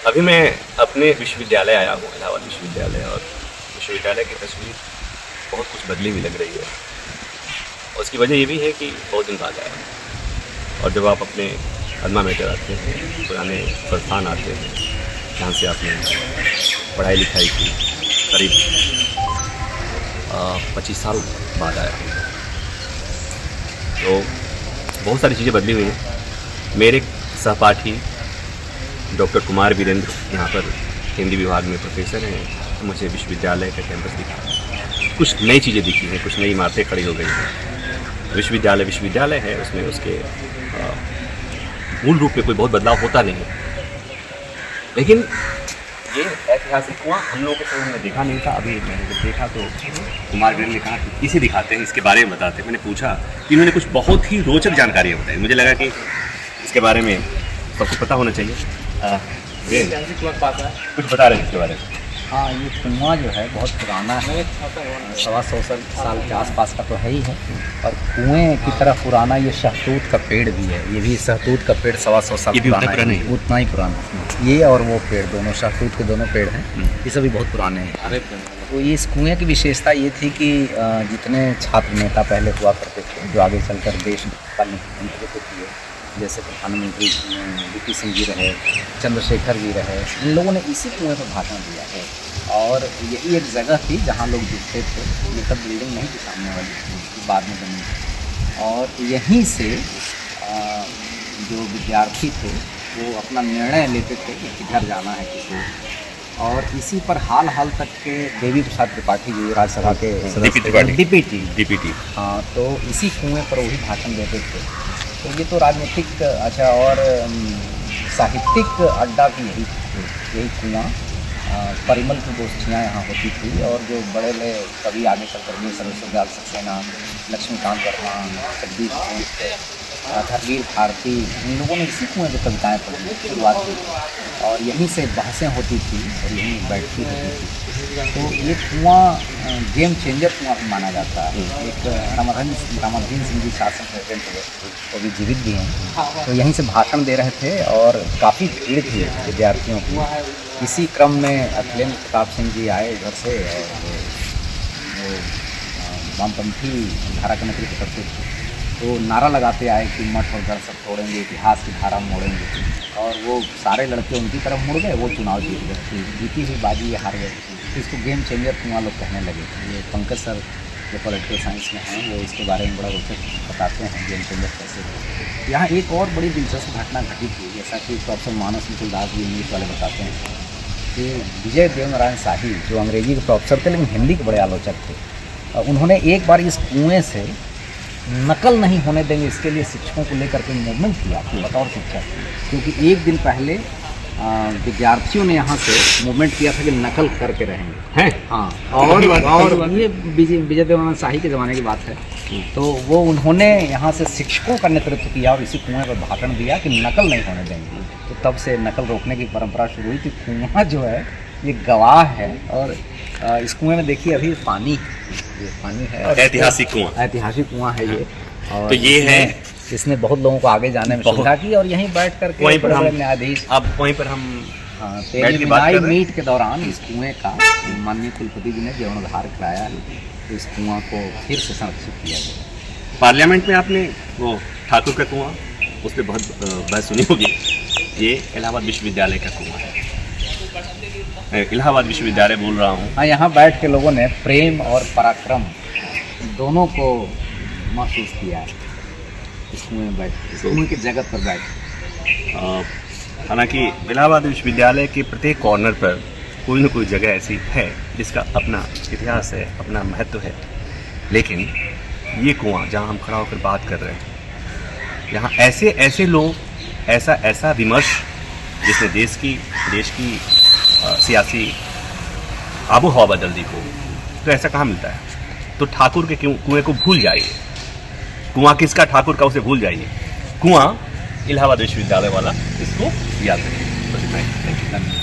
अभी मैं अपने विश्वविद्यालय आया हूँ, इलाहाबाद विश्वविद्यालय, और विश्वविद्यालय की तस्वीर बहुत कुछ बदली हुई लग रही है। और उसकी वजह ये भी है कि बहुत दिन बाद आया, और जब आप अपने अल्मा मेटर आते हैं, पुराने संस्थान आते हैं जहाँ से आपने पढ़ाई लिखाई की, करीब 25 साल बाद आया, तो बहुत सारी चीज़ें बदली हुई हैं। मेरे सहपाठी डॉक्टर कुमार वीरेंद्र यहाँ पर हिंदी विभाग में प्रोफेसर हैं। मुझे विश्वविद्यालय का कैंपस दिखा, कुछ नई चीज़ें दिखी हैं, कुछ नई इमारतें खड़ी हो गई हैं। विश्वविद्यालय है, उसमें उसके मूल रूप में कोई बहुत बदलाव होता नहीं है, लेकिन ये ऐतिहासिक कुआं हम लोगों के समय में देखा नहीं था। अभी मैंने जब देखा तो कुमार वीरेंद्र ने कहा कि इसे दिखाते हैं, इसके बारे में बताते हैं। मैंने पूछा कि इन्होंने कुछ बहुत ही रोचक जानकारियाँ बताई। मुझे लगा कि इसके बारे में सबको पता होना चाहिए। कुछ बता रहे हैं इसके बारे में? हाँ, ये कुआं जो है बहुत पुराना है, 125 साल के आसपास का तो है ही है। और कुएं की तरह पुराना ये शहतूत का पेड़ भी है। ये भी शहतूत का पेड़ 125 साल पुराना है, उतना ही पुराना। ये और वो पेड़ दोनों शहतूत के दोनों पेड़ हैं, ये सभी बहुत पुराने हैं। तो ये इस कुएं की विशेषता ये थी कि जितने छात्र नेता पहले हुआ करते थे, जो आगे चलकर देश का नेतृत्व किए, जैसे प्रधानमंत्री वीपी सिंह जी रहे, चंद्रशेखर जी रहे, इन लोगों ने इसी कुएं पर भाषण दिया है। और यही एक जगह थी जहाँ लोग जुटते थे। ये सब बिल्डिंग नहीं थी सामने वाली, बाद में बनी। और यहीं से जो विद्यार्थी थे वो अपना निर्णय लेते थे कि किधर जाना है किसी। और इसी पर हाल तक के देवी प्रसाद त्रिपाठी जी राज्यसभा के डीपीटी, हाँ, तो इसी कुएं पर वही भाषण देते थे। तो ये तो राजनीतिक, अच्छा, और साहित्यिक अड्डा भी यही कुआं। परिमल की गोष्ठियाँ यहाँ होती थी, और जो बड़े बड़े कवि आगे चलकर भी सर्वश्रेष्ठ सक्सेना, लक्ष्मीकांत वर्मा, जगदीश, धरवीर भारती, इन लोगों ने इसी कुएं पर कविताएँ पढ़ी, शुरुआत की, और यहीं से बहसें होती थी और यहीं बैठती होती थी। तो ये कुआं गेम चेंजर कुआं भी माना जाता है। एक रामाधीन सिंह जी शासन प्रेसिडेंट हुए, वो भी जीवित भी हैं, तो यहीं से भाषण दे रहे थे और काफ़ी भीड़ थी विद्यार्थियों की। इसी क्रम में अखिलेंद्र प्रताप सिंह जी आए इधर से, और वो वामपंथी धारा का नेतृत्व करते थे। तो नारा लगाते आए कि मठ और गढ़ सब तोड़ेंगे, इतिहास की धारा मोड़ेंगे। और वो सारे लड़के उनकी तरफ मुड़ गए, वो चुनाव जीत गए, जीती हुई बाजी ये हार गए। तो इसको गेम चेंजर कुआं लोग कहने लगे। ये पंकज सर जो पॉलिटिकल साइंस में हैं, वो इसके बारे में बड़ा रोचक बताते हैं, गेम चेंजर कैसे है। यहाँ एक और बड़ी दिलचस्प घटना घटित हुई, जैसा कि प्रोफेसर मानस मुकुल दास जी इंग्लिश वाले बताते हैं कि विजय देवनारायण शाही जो अंग्रेजी के प्रोफेसर थे लेकिन हिंदी के बड़े आलोचक थे, उन्होंने एक बार इस कुएँ से नकल नहीं होने देंगे इसके लिए शिक्षकों को लेकर के मूवमेंट किया बतौर शिक्षक। क्योंकि एक दिन पहले विद्यार्थियों ने यहाँ से मूवमेंट किया था कि नकल करके रहेंगे हैं, हाँ। और ये विजय देवनारायण शाही के ज़माने की बात है। तो वो उन्होंने यहाँ से शिक्षकों का नेतृत्व किया और इसी कुएं पर भाषण दिया कि नकल नहीं होने देंगे। तो तब से नकल रोकने की परंपरा शुरू हुई। कि कुआं जो है ये गवाह है, और इस कुएं में देखिए अभी पानी है, ऐतिहासिक कुआं है ये। और तो ये है, इसने बहुत लोगों को आगे जाने में सुविधा की, और यहीं बैठ कर के वहीं पर हम न्यायाधीश, अब वहीं पर हम मीट के दौरान इस कुएं का माननीय कुलपति जी ने जीर्णोद्धार कराया है। तो इस कुआं को फिर से संरक्षित किया गया। पार्लियामेंट में आपने वो ठाकुर का कुआं, उस पर बहुत बहस सुनी होगी। ये इलाहाबाद विश्वविद्यालय का कुआं है, इलाहाबाद विश्वविद्यालय बोल रहा हूँ। हाँ, यहाँ बैठ के लोगों ने प्रेम और पराक्रम दोनों को महसूस किया है इस कुएं में बैठ, इस कुएं की जगत पर बैठ। हालांकि इलाहाबाद विश्वविद्यालय के प्रत्येक कॉर्नर पर कोई न कोई जगह ऐसी है जिसका अपना इतिहास है, अपना महत्व है। लेकिन ये कुआं जहाँ हम खड़ा होकर बात कर रहे हैं, यहाँ ऐसे लोग, ऐसा विमर्श जिसने देश की सियासी आबो हवा बदल दी हो, तो ऐसा कहाँ मिलता है। तो ठाकुर के कुएं को भूल जाइए, कुआं किसका ठाकुर का उसे भूल जाइए, कुआं इलाहाबाद विश्वविद्यालय वाला, इसको याद रखिए।